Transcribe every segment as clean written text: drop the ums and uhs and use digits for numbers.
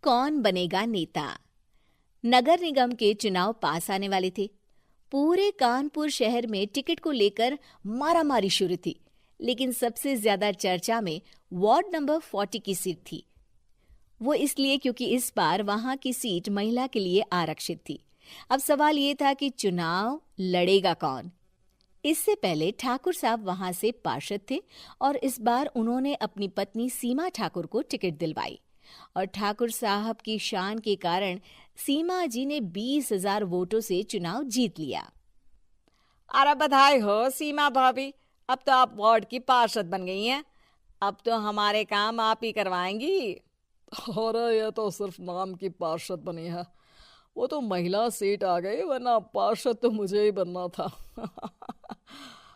कौन बनेगा नेता। नगर निगम के चुनाव पास आने वाले थे। पूरे कानपुर शहर में टिकट को लेकर मारामारी शुरू थी, लेकिन सबसे ज्यादा चर्चा में वार्ड नंबर 40 की सीट थी। वो इसलिए क्योंकि इस बार वहां की सीट महिला के लिए आरक्षित थी। अब सवाल ये था कि चुनाव लड़ेगा कौन। इससे पहले ठाकुर साहब वहां से पार्षद थे और इस बार उन्होंने अपनी पत्नी सीमा ठाकुर को टिकट दिलवाई और ठाकुर साहब की शान के कारण सीमा जी ने 20,000 वोटों से चुनाव जीत लिया। अरे बधाई हो सीमा भाभी, अब तो आप वार्ड की पार्षद बन गई हैं। अब तो हमारे काम आप ही करवाएंगी। अरे ये तो सिर्फ नाम की पार्षद बनी है, वो तो महिला सीट आ गई, वरना पार्षद तो मुझे ही बनना था।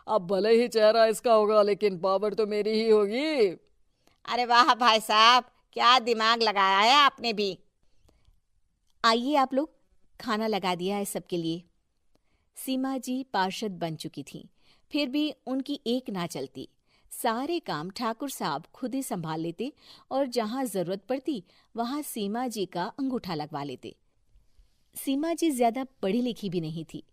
अब भले ही चेहरा इसका होगा, लेकिन पावर तो मेरी ही होगी। अरे वाह भाई साहब, क्या दिमाग लगाया है आपने भी। आइए आप लोग, खाना लगा दिया है सबके लिए। सीमा जी पार्षद बन चुकी थीं, फिर भी उनकी एक ना चलती। सारे काम ठाकुर साहब खुद ही संभाल लेते और जहां जरूरत पड़ती वहां सीमा जी का अंगूठा लगवा लेते। सीमा जी ज्यादा पढ़ी लिखी भी नहीं थी।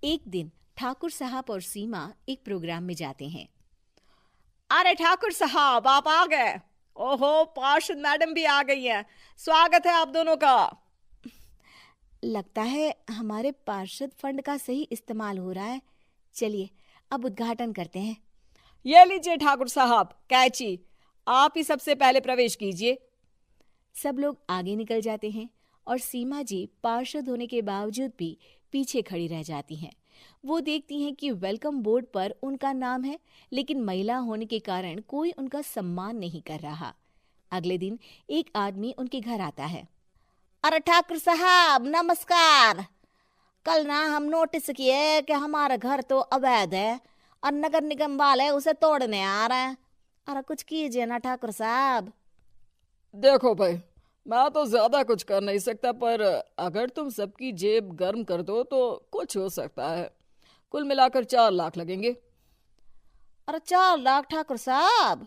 एक दिन ठाकुर साहब और सीमा एक प्रोग्राम में जाते हैं। अरे ठाकुर साहब, आप आ गए। ओहो, पार्षद मैडम भी आ गई हैं। स्वागत है आप दोनों का। लगता है हमारे पार्षद फंड का सही इस्तेमाल हो रहा है। चलिए अब उद्घाटन करते हैं। ये लीजिए ठाकुर साहब कैची, आप ही सबसे पहले प्रवेश कीजिए। सब लोग आगे निकल जाते हैं और सीमा जी पार्षद होने के बावजूद भी पीछे खड़ी रह जाती हैं। वो देखती हैं कि वेलकम बोर्ड पर उनका नाम है, लेकिन महिला होने के कारण कोई उनका सम्मान नहीं कर रहा। अगले दिन एक आदमी उनके घर आता है। अरे ठाकुर साहब नमस्कार। कल ना हम नोटिस किए कि हमारा घर तो अवैध है और नगर निगम वाले उसे तोड़ने आ रहे हैं। अरे कुछ कीजिए ना ठाकुर साहब। देखो भाई, मैं तो ज्यादा कुछ कर नहीं सकता, पर अगर तुम सबकी जेब गर्म कर दो तो कुछ हो सकता है। कुल मिलाकर 4 लाख लगेंगे। अरे 4 लाख ठाकुर साहब?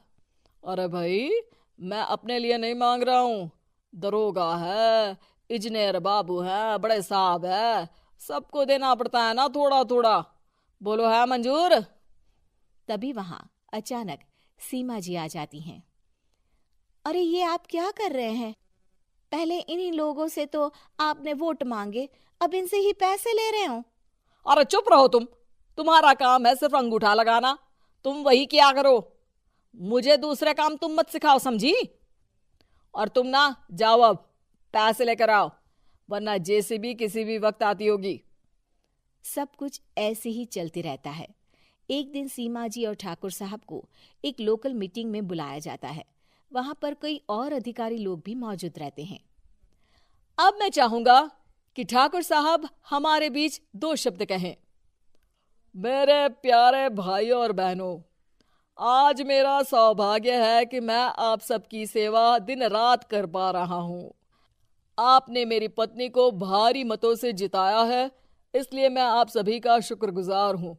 अरे भाई, मैं अपने लिए नहीं मांग रहा हूँ। दरोगा है, इंजीनियर बाबू है, बड़े साहब है, सबको देना पड़ता है ना थोड़ा थोड़ा। बोलो है मंजूर? तभी वहां अचानक सीमा जी आ जाती हैं। अरे ये आप क्या कर रहे हैं? पहले इन्हीं लोगों से तो आपने वोट मांगे, अब इनसे ही पैसे ले रहे हो। अरे चुप रहो तुम। तुम्हारा काम है सिर्फ अंगूठा लगाना, तुम वही किया करो। मुझे दूसरे काम तुम मत सिखाओ, समझी? और तुम ना जाओ, अब पैसे लेकर आओ, वरना जेसीबी किसी भी वक्त आती होगी। सब कुछ ऐसे ही चलते रहता है। एक दिन सीमा जी और ठाकुर साहब को एक लोकल मीटिंग में बुलाया जाता है। वहां पर कई और अधिकारी लोग भी मौजूद रहते हैं। अब मैं चाहूंगा कि ठाकुर साहब हमारे बीच 2 शब्द कहें। मेरे प्यारे भाइयों और बहनों, आज मेरा सौभाग्य है कि मैं आप सबकी सेवा दिन रात कर पा रहा हूं। आपने मेरी पत्नी को भारी मतों से जिताया है, इसलिए मैं आप सभी का शुक्रगुजार हूं।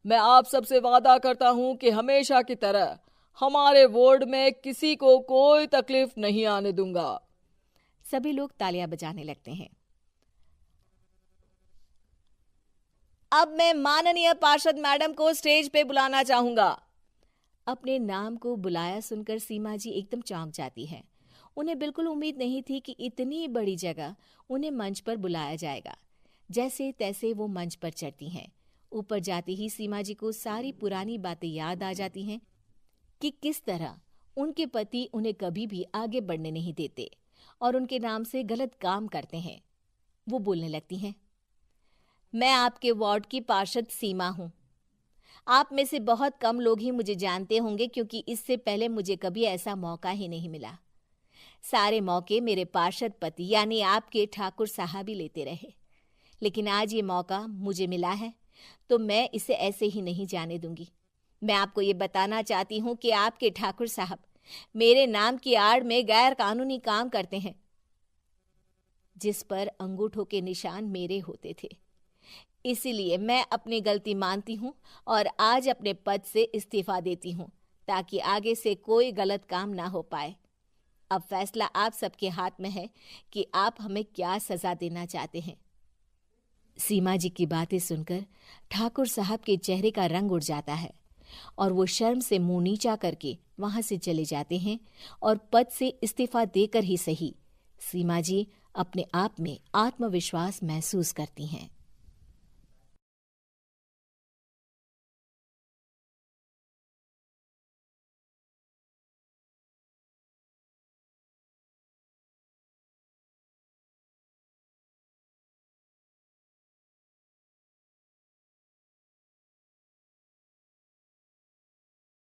मैं आप सबसे वादा करता हूं कि हमेशा की तरह हमारे वार्ड में किसी को कोई तकलीफ नहीं आने दूंगा। सभी लोग तालियां बजाने लगते हैं। अब मैं माननीय पार्षद मैडम को स्टेज पे बुलाना चाहूंगा। अपने नाम को बुलाया सुनकर सीमा जी एकदम चौंक जाती है। उन्हें बिल्कुल उम्मीद नहीं थी कि इतनी बड़ी जगह उन्हें मंच पर बुलाया जाएगा। जैसे तैसे वो मंच पर चढ़ती हैं। ऊपर जाते ही सीमा जी को सारी पुरानी बातें याद आ जाती हैं कि किस तरह उनके पति उन्हें कभी भी आगे बढ़ने नहीं देते और उनके नाम से गलत काम करते हैं। वो बोलने लगती हैं। मैं आपके वार्ड की पार्षद सीमा हूं। आप में से बहुत कम लोग ही मुझे जानते होंगे, क्योंकि इससे पहले मुझे कभी ऐसा मौका ही नहीं मिला। सारे मौके मेरे पार्षद पति यानी आपके ठाकुर साहब ही लेते रहे, लेकिन आज ये मौका मुझे मिला है तो मैं इसे ऐसे ही नहीं जाने दूंगी। मैं आपको ये बताना चाहती हूँ कि आपके ठाकुर साहब मेरे नाम की आड़ में गैर कानूनी काम करते हैं, जिस पर अंगूठों के निशान मेरे होते थे। इसीलिए मैं अपनी गलती मानती हूँ और आज अपने पद से इस्तीफा देती हूँ, ताकि आगे से कोई गलत काम ना हो पाए। अब फैसला आप सबके हाथ में है कि आप हमें क्या सजा देना चाहते हैं। सीमा जी की बातें सुनकर ठाकुर साहब के चेहरे का रंग उड़ जाता है और वो शर्म से मुंह नीचा करके वहां से चले जाते हैं और पद से इस्तीफा देकर ही सही सीमा जी अपने आप में आत्मविश्वास महसूस करती हैं।